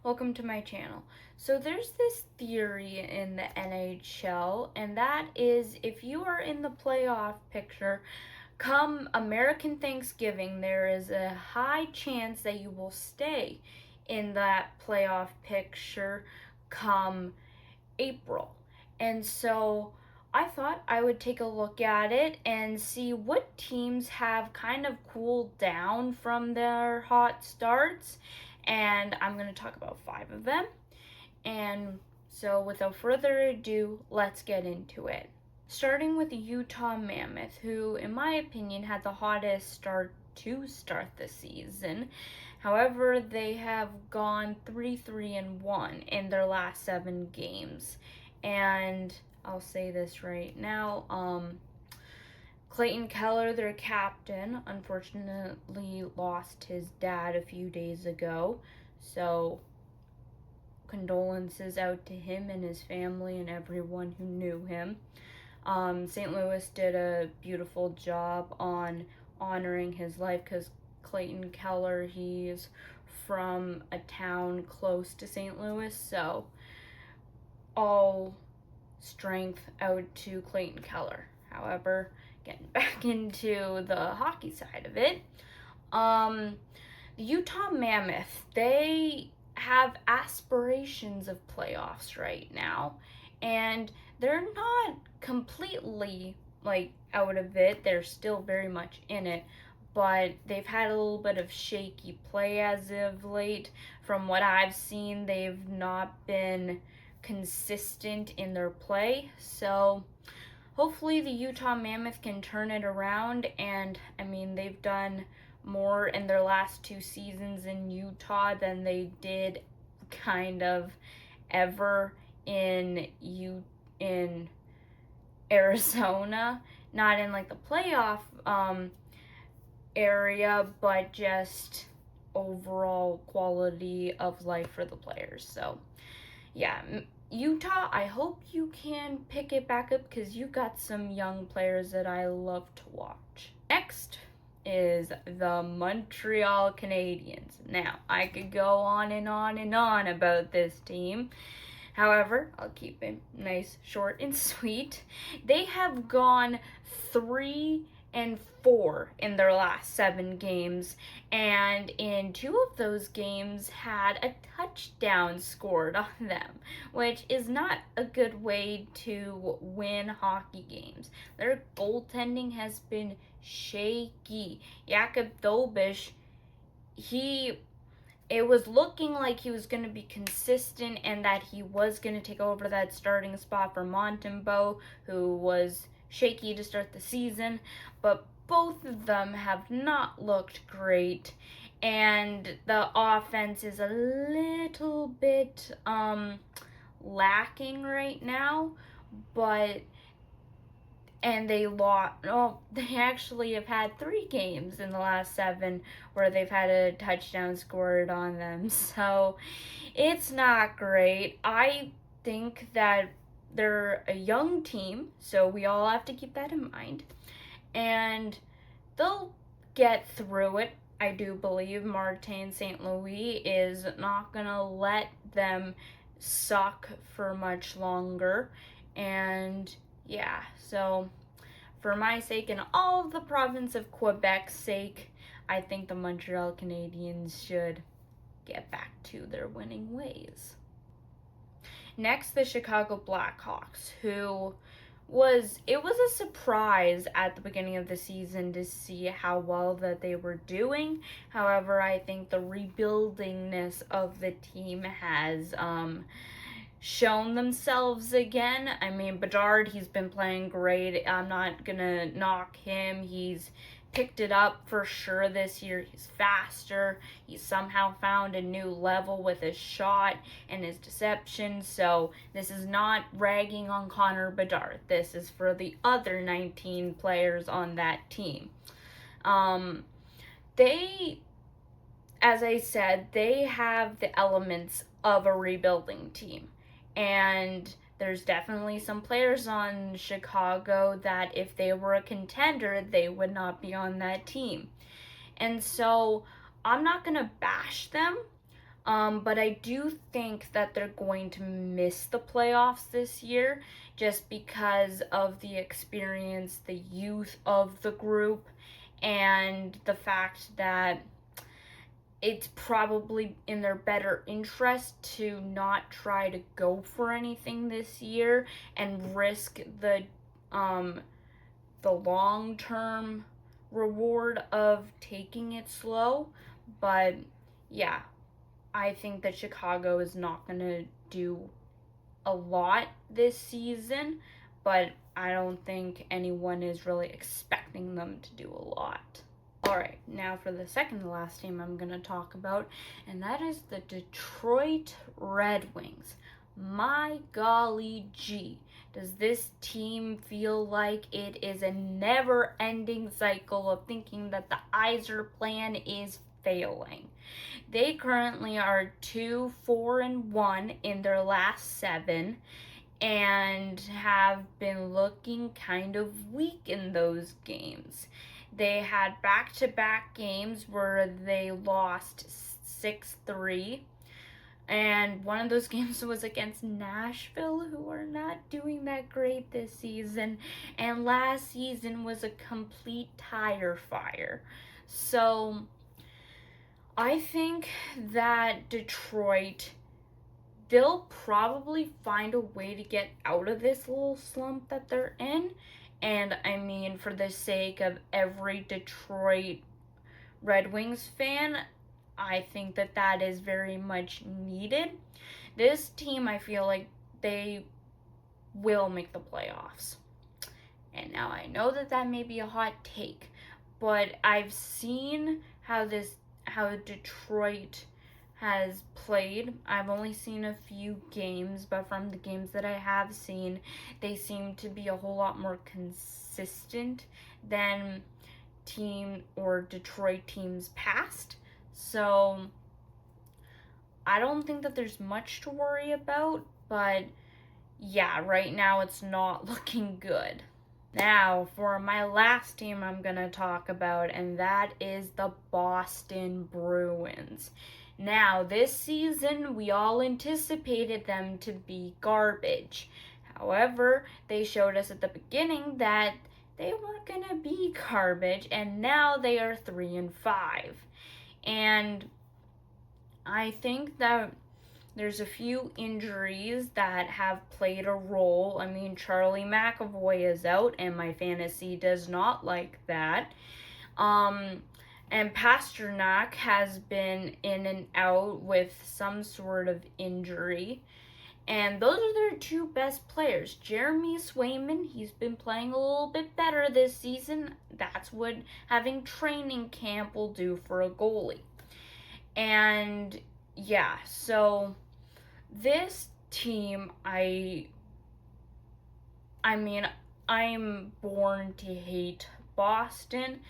welcome to my channel. So there's this theory in the NHL, and that is if you are in the playoff picture come American Thanksgiving, there is a high chance that you will stay in that playoff picture come April. And so I thought I would take a look at it and see what teams have kind of cooled down from their hot starts. And I'm going to talk about 5 of them. And so without further ado, let's get into it. Starting with the Utah Mammoth, who, in my opinion, had the hottest start to start the season. However, they have gone 3-3-1 in their last 7 games. And I'll say this right now, Clayton Keller, their captain, unfortunately lost his dad a few days ago. So condolences out to him and his family and everyone who knew him. St. Louis did a beautiful job on honoring his life because Clayton Keller, he's from a town close to St. Louis, so all strength out to Clayton Keller. However, getting back into the hockey side of it, the Utah Mammoth, they have aspirations of playoffs right now, and they're not completely out of it. They're still very much in it, but they've had a little bit of shaky play as of late. From what I've seen, they've not been consistent in their play. So hopefully the Utah Mammoth can turn it around. And I mean, they've done more in their last 2 seasons in Utah than they did kind of ever in Arizona. Not in the playoff area, but just overall quality of life for the players. So yeah, Utah, I hope you can pick it back up because you got some young players that I love to watch. Next is the Montreal Canadiens. Now, I could go on and on and on about this team. However, I'll keep it nice, short, and sweet. They have gone 3-4 in their last 7 games, and in 2 of those games had a touchdown scored on them, which is not a good way to win hockey games. Their goaltending has been shaky. Jakub Dobeš, it was looking like he was going to be consistent and that he was going to take over that starting spot for Montembeault, who was shaky to start the season, but both of them have not looked great, and the offense is a little bit lacking right now, and they lost. Oh, they actually have had 3 games in the last 7 where they've had a touchdown scored on them. So it's not great. I think that they're a young team, so we all have to keep that in mind. And they'll get through it. I do believe Martin St. Louis is not going to let them suck for much longer. And yeah, so for my sake and all of the province of Quebec's sake, I think the Montreal Canadiens should get back to their winning ways. Next, the Chicago Blackhawks, it was a surprise at the beginning of the season to see how well that they were doing. However, I think the rebuildingness of the team has shown themselves again. I mean, Bedard, he's been playing great. I'm not gonna knock him. He's picked it up for sure this year. He's faster. He's somehow found a new level with his shot and his deception. So this is not ragging on Connor Bedard. This is for the other 19 players on that team. As I said, they have the elements of a rebuilding team. And there's definitely some players on Chicago that if they were a contender, they would not be on that team. And so I'm not going to bash them. But I do think that they're going to miss the playoffs this year just because of the experience, the youth of the group, and the fact that it's probably in their better interest to not try to go for anything this year and risk the long-term reward of taking it slow. But yeah, I think that Chicago is not going to do a lot this season, but I don't think anyone is really expecting them to do a lot. Alright, now for the second to last team I'm going to talk about, and that is the Detroit Red Wings. My golly gee, does this team feel like it is a never-ending cycle of thinking that the Yzer plan is failing. They currently are 2-4-1 in their last 7 and have been looking kind of weak in those games. They had back-to-back games where they lost 6-3. And one of those games was against Nashville, who are not doing that great this season. And last season was a complete tire fire. So I think that Detroit, they'll probably find a way to get out of this little slump that they're in. And I mean, for the sake of every Detroit Red Wings fan, I think that that is very much needed. This team, I feel like they will make the playoffs. And now I know that that may be a hot take, but I've seen how Detroit has played. I've only seen a few games, but from the games that I have seen, they seem to be a whole lot more consistent than Detroit teams past. So I don't think that there's much to worry about, but yeah, right now it's not looking good. Now, for my last team I'm going to talk about, and that is the Boston Bruins. Now, this season, we all anticipated them to be garbage. However, they showed us at the beginning that they weren't going to be garbage, and now they are 3-5. And I think that there's a few injuries that have played a role. I mean, Charlie McAvoy is out, and my fantasy does not like that. And Pastrnak has been in and out with some sort of injury. And those are their two best players. Jeremy Swayman, he's been playing a little bit better this season. That's what having training camp will do for a goalie. And yeah, so this team, I mean, I'm born to hate Boston,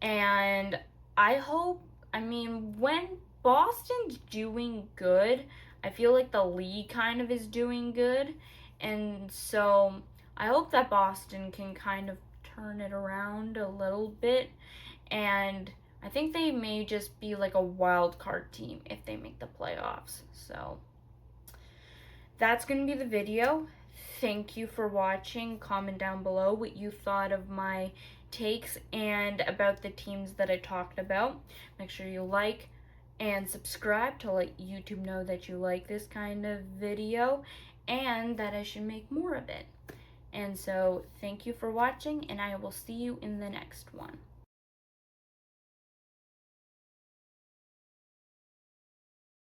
and when Boston's doing good, I feel like the league kind of is doing good, and so I hope that Boston can kind of turn it around a little bit, and I think they may just be like a wild card team if they make the playoffs. So that's going to be the video. Thank you for watching. Comment down below what you thought of my takes and about the teams that I talked about. Make sure you like and subscribe to let YouTube know that you like this kind of video and that I should make more of it. And so thank you for watching, and I will see you in the next one.